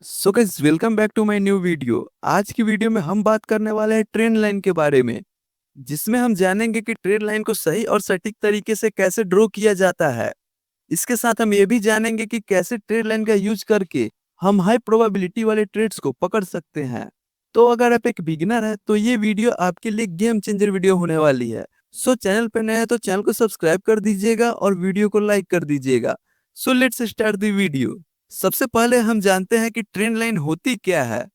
So guys welcome back to my new video. आज की video में हम बात करने वाले हैं ट्रेंड लाइन के बारे में, जिसमें हम जानेंगे कि ट्रेंड लाइन को सही और सटीक तरीके से कैसे ड्रॉ किया जाता है। इसके साथ हम ये भी जानेंगे कि कैसे ट्रेंड लाइन का यूज करके हम हाई प्रोबेबिलिटी वाले ट्रेड्स को पकड़ सकते हैं। तो अगर आप एक बिगिनर है तो ये वीडियो आपके लिए गेम चेंजर वीडियो होने वाली है। सो चैनल पे नया है तो चैनल को सब्सक्राइब कर दीजिएगा और वीडियो को लाइक कर दीजिएगा। So let's start the video. सबसे पहले हम जानते हैं कि ट्रेंड लाइन होती क्या है।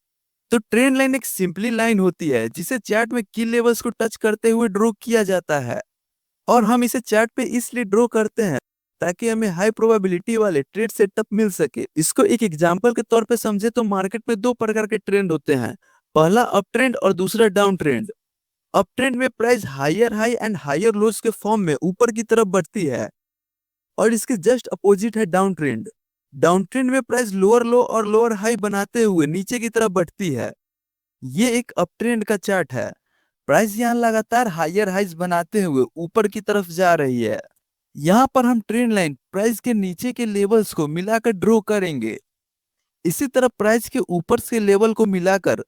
तो ट्रेंड लाइन एक सिंपली लाइन होती है जिसे चार्ट में की लेवल्स को टच करते हुए ड्रॉ किया जाता है, और हम इसे चार्ट पे इसलिए ड्रॉ करते हैं ताकि हमें हाई प्रोबेबिलिटी वाले ट्रेड सेटअप मिल सके। इसको एक एग्जांपल के तौर पे समझे तो मार्केट में दो प्रकार के ट्रेंड होते हैं, पहला अप ट्रेंड और दूसरा डाउन ट्रेंड। अप ट्रेंड में price higher high and higher lows के फॉर्म में ऊपर की तरफ बढ़ती है, और इसके जस्ट अपोजिट है डाउन ट्रेंड। डाउन ट्रेंड में प्राइस लोअर लो और लोअर हाई बनाते हुए नीचे की तरफ बढ़ती है। ये एक अप ट्रेंड का चार्ट है। प्राइस यहाँ लगातार हायर हाइज बनाते हुए ऊपर की तरफ जा रही है। यहाँ पर हम ट्रेंड लाइन प्राइस के नीचे के लेवल्स को मिलाकर ड्रॉ करेंगे। इसी तरह प्राइस के ऊपर से लेवल को मिलाकर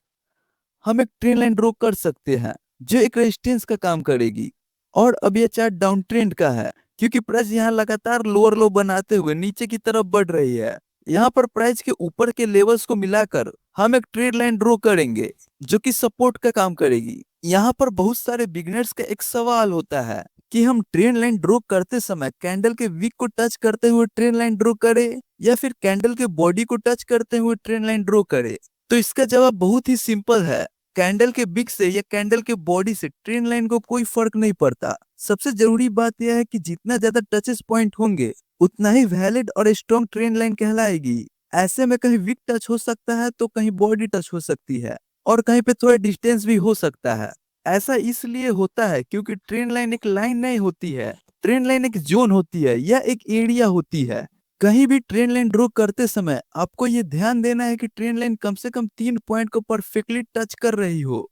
हम एक ट्रेंड लाइन ड्रॉ कर सकते हैं जो एक रेजिस्टेंस का काम करेगी। और अब यह चार्ट डाउन ट्रेंड का है क्योंकि प्राइस यहाँ लगातार लोअर लो बनाते हुए नीचे की तरफ बढ़ रही है। यहाँ पर प्राइस के ऊपर के लेवल्स को मिलाकर हम एक ट्रेड लाइन ड्रॉ करेंगे जो कि सपोर्ट का काम करेगी। यहाँ पर बहुत सारे बिगनर्स का एक सवाल होता है कि हम ट्रेंड लाइन ड्रॉ करते समय कैंडल के विक को टच करते हुए ट्रेंड लाइन ड्रॉ करें या फिर कैंडल के बॉडी को टच करते हुए ट्रेंड लाइन ड्रॉ करें। तो इसका जवाब बहुत ही सिंपल है। कैंडल के बिक से या कैंडल के बॉडी से ट्रेंड लाइन को कोई फर्क नहीं पड़ता। सबसे जरूरी बात यह है कि जितना ज्यादा टचेस पॉइंट होंगे उतना ही वैलिड और स्ट्रॉन्ग ट्रेंड लाइन कहलाएगी। ऐसे में कहीं विक टच हो सकता है तो कहीं बॉडी टच हो सकती है और कहीं पे थोड़ा डिस्टेंस भी हो सकता है। ऐसा इसलिए होता है क्योंकि ट्रेंड लाइन एक लाइन नहीं होती है, ट्रेंड लाइन एक जोन होती है या एक एरिया होती है। कहीं भी ट्रेंड लाइन ड्रॉ करते समय आपको ये ध्यान देना है कि ट्रेंड लाइन कम से कम 3 पॉइंट को परफेक्टली टच कर रही हो।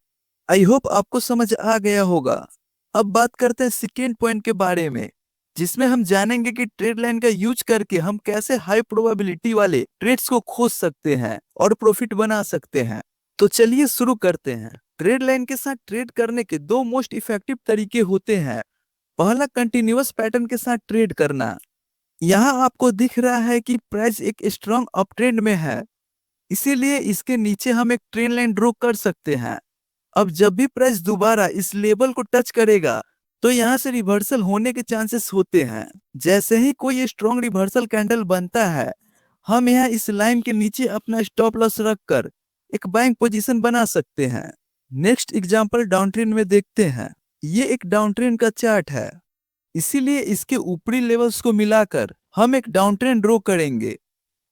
आई होप आपको समझ आ गया होगा। अब बात करते हैं सेकेंड पॉइंट के बारे में, जिसमें हम जानेंगे कि ट्रेड लाइन का यूज करके हम कैसे हाई प्रोबेबिलिटी वाले ट्रेड्स को खोज सकते हैं और प्रॉफिट बना सकते हैं। तो चलिए शुरू करते हैं। ट्रेड लाइन के साथ ट्रेड करने के दो मोस्ट इफेक्टिव तरीके होते हैं। पहला, कंटिन्यूअस पैटर्न के साथ ट्रेड करना। यहाँ आपको दिख रहा है कि प्राइस एक स्ट्रॉन्ग अप ट्रेंड में है, इसीलिए इसके नीचे हम एक ट्रेंड लाइन ड्रॉ कर सकते हैं। अब जब भी प्राइस दोबारा इस लेवल को टच करेगा तो यहाँ से रिवर्सल होने के चांसेस होते हैं। जैसे ही कोई स्ट्रॉन्ग रिवर्सल कैंडल बनता है, हम यहाँ इस लाइन के नीचे अपना स्टॉप लॉस रखकर एक बाइंग पोजीशन बना सकते हैं। नेक्स्ट एग्जांपल डाउन ट्रेंड में देखते हैं। ये एक डाउन ट्रेंड का चार्ट है, इसीलिए इसके ऊपरी लेवल्स को मिलाकर हम एक डाउन ट्रेंड ड्रॉ करेंगे।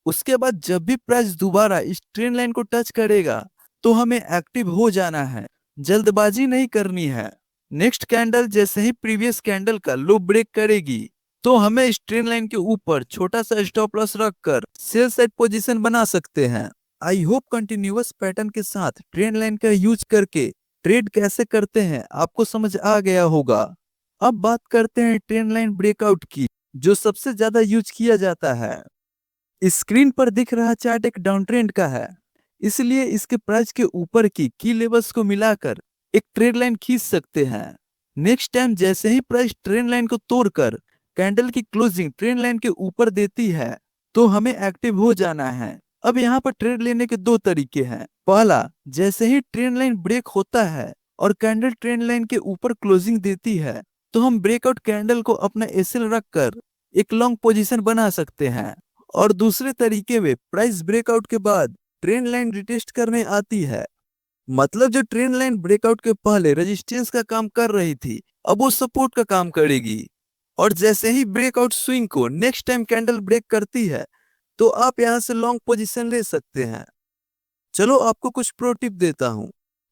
उसके बाद जब भी प्राइस दोबारा इस ट्रेंड लाइन को टच करेगा तो हमें एक्टिव हो जाना है, जल्दबाजी नहीं करनी है। नेक्स्ट कैंडल जैसे ही प्रीवियस कैंडल का लो ब्रेक करेगी तो हमें इस ट्रेंड लाइन के ऊपर छोटा सा स्टॉप लॉस रखकर सेल साइड पोजीशन बना सकते हैं। आई होप कंटिन्यूअस पैटर्न के साथ ट्रेंड लाइन का यूज करके ट्रेड कैसे करते हैं आपको समझ आ गया होगा। अब बात करते हैं ट्रेंड लाइन ब्रेकआउट की, जो सबसे ज्यादा यूज किया जाता है। स्क्रीन पर दिख रहा चार्ट एक डाउन ट्रेंड का है, इसलिए इसके प्राइस के ऊपर की लेवल्स को मिलाकर एक ट्रेंड लाइन खींच सकते हैं। नेक्स्ट टाइम जैसे ही प्राइस ट्रेंड लाइन को तोड़कर कैंडल की क्लोजिंग ट्रेंड लाइन के ऊपर देती है तो हमें एक्टिव हो जाना है। अब यहाँ पर ट्रेड लेने के दो तरीके हैं। पहला, जैसे ही ट्रेंड लाइन ब्रेक होता है और कैंडल ट्रेंड लाइन के ऊपर क्लोजिंग देती है तो हम ब्रेकआउट कैंडल को अपना एसएल रखकर एक लॉन्ग पोजीशन बना सकते हैं। और दूसरे तरीके में प्राइस ब्रेकआउट के बाद ट्रेंड लाइन रिटेस्ट करने आती है, मतलब जो ट्रेंड लाइन ब्रेकआउट के पहले रेजिस्टेंस का काम कर रही थी अब वो सपोर्ट का काम करेगी। और जैसे ही ब्रेकआउट स्विंग को नेक्स्ट टाइम कैंडल ब्रेक करती है तो आप यहां से लॉन्ग पोजीशन ले सकते हैं। चलो आपको कुछ प्रो टिप देता हूं।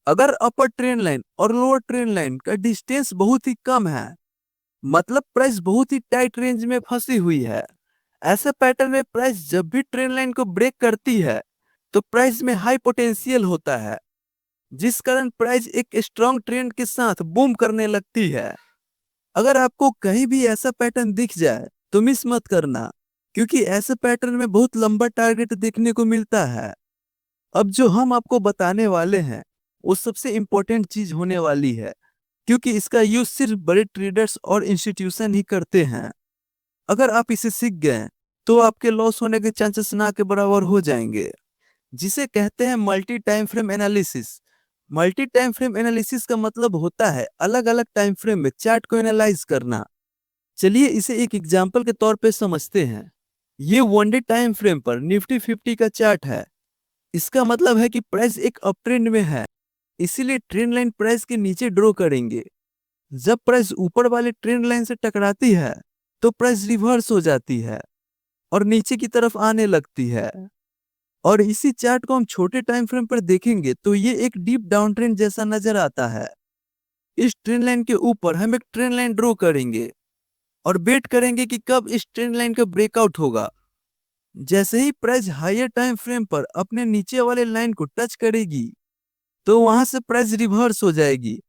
अगर अपर ट्रेंड लाइन और लोअर ट्रेंड लाइन का डिस्टेंस बहुत ही कम है, मतलब प्राइस बहुत ही टाइट रेंज में फंसी हुई है, ऐसे पैटर्न में प्राइस जब भी ट्रेंड लाइन को ब्रेक करती है तो प्राइस में हाई पोटेंशियल होता है, जिस कारण प्राइस एक स्ट्रॉन्ग ट्रेंड के साथ बूम करने लगती है। अगर आपको कहीं भी ऐसा पैटर्न दिख जाए तो मिस मत करना, क्योंकि ऐसे पैटर्न में बहुत लंबा टारगेट देखने को मिलता है। अब जो हम आपको बताने वाले हैं वो सबसे इम्पोर्टेंट चीज होने वाली है, क्योंकि इसका यूज सिर्फ बड़े ट्रेडर्स और इंस्टीट्यूशन ही करते हैं। अगर आप इसे सीख गए तो आपके लॉस होने के चांसेस ना के बराबर हो जाएंगे, जिसे कहते हैं multi time frame analysis. Multi time frame analysis का मतलब होता है अलग अलग टाइम फ्रेम में चार्ट को एनालाइज करना। चलिए इसे एक एग्जांपल के तौर पे समझते हैं। ये वन डे टाइम फ्रेम पर निफ्टी 50 का चार्ट है। इसका मतलब है कि प्राइस एक अप ट्रेंड में है, इसीलिए ट्रेंड लाइन प्राइस के नीचे ड्रॉ करेंगे। जब प्राइस ऊपर वाले ट्रेंड लाइन से टकराती है तो प्राइस रिवर्स हो जाती है और नीचे की तरफ आने लगती है। और इसी चार्ट को हम छोटे टाइम फ्रेम पर देखेंगे तो ये एक डीप डाउन ट्रेंड जैसा नजर आता है। इस ट्रेंड लाइन के ऊपर हम एक ट्रेंड लाइन ड्रॉ करेंगे और वेट करेंगे कि कब इस ट्रेंड लाइन का ब्रेकआउट होगा। जैसे ही प्राइस हायर टाइम फ्रेम पर अपने नीचे वाले लाइन को टच करेगी तो वहां से प्राइस रिवर्स हो जाएगी।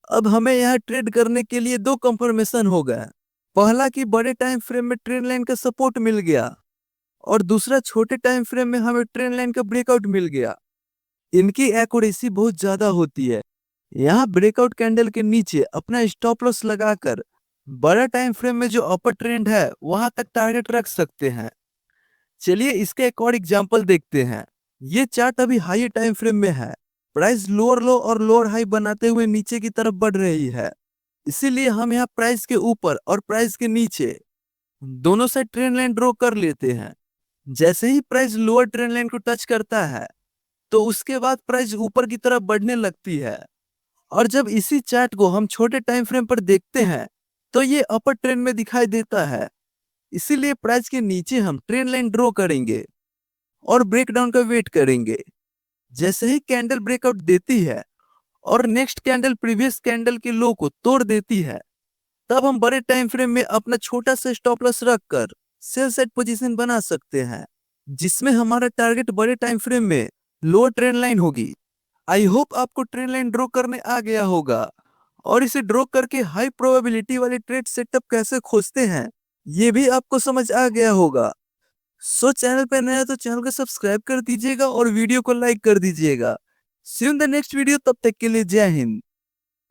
अब हमें यहाँ ट्रेड करने के लिए दो कंफर्मेशन हो गया। पहला कि बड़े टाइम फ्रेम में ट्रेंड लाइन का सपोर्ट मिल गया, और दूसरा छोटे टाइम फ्रेम में हमें ट्रेंड लाइन का ब्रेकआउट मिल गया। इनकी एक्यूरेसी बहुत ज्यादा होती है। यहाँ ब्रेकआउट कैंडल के नीचे अपना स्टॉप लॉस लगाकर बड़ा टाइम फ्रेम में जो अपर ट्रेंड है वहां तक टारगेट रख सकते हैं। चलिए इसका एक और एग्जांपल देखते हैं। ये चार्ट अभी हाई टाइम फ्रेम में है। प्राइस लोअर लो और लोअर हाई बनाते हुए नीचे की तरफ बढ़ रही है, इसीलिए हम यहाँ प्राइस के ऊपर और प्राइस के नीचे दोनों साइड ट्रेंड लाइन ड्रॉ कर लेते हैं। जैसे ही प्राइस लोअर ट्रेंड लाइन को टच करता है तो उसके बाद प्राइस ऊपर की तरफ बढ़ने लगती है। और जब इसी चार्ट को हम छोटे टाइम फ्रेम पर देखते हैं तो ये अपर ट्रेंड में दिखाई देता है, इसीलिए प्राइस के नीचे हम ट्रेंड लाइन ड्रॉ करेंगे और ब्रेकडाउन का वेट करेंगे। जैसे ही कैंडल ब्रेकआउट देती है और नेक्स्ट कैंडल प्रीवियस कैंडल के लो को तोड़ देती है, तब हम बड़े टाइम फ्रेम में अपना छोटा सा स्टॉप लॉस रखकर सेल साइड पोजीशन बना सकते हैं, जिसमें हमारा टारगेट बड़े टाइम फ्रेम में लोअर ट्रेंड लाइन होगी। आई होप आपको ट्रेंड लाइन ड्रॉ करने आ गया होगा, और इसे ड्रॉ करके हाई प्रोबेबिलिटी वाले ट्रेड सेटअप कैसे खोजते हैं ये भी आपको समझ आ गया होगा। सो चैनल पे नया तो चैनल को सब्सक्राइब कर दीजिएगा और वीडियो को लाइक कर दीजिएगा। See you in the next video, तब तक के लिए जय हिंद।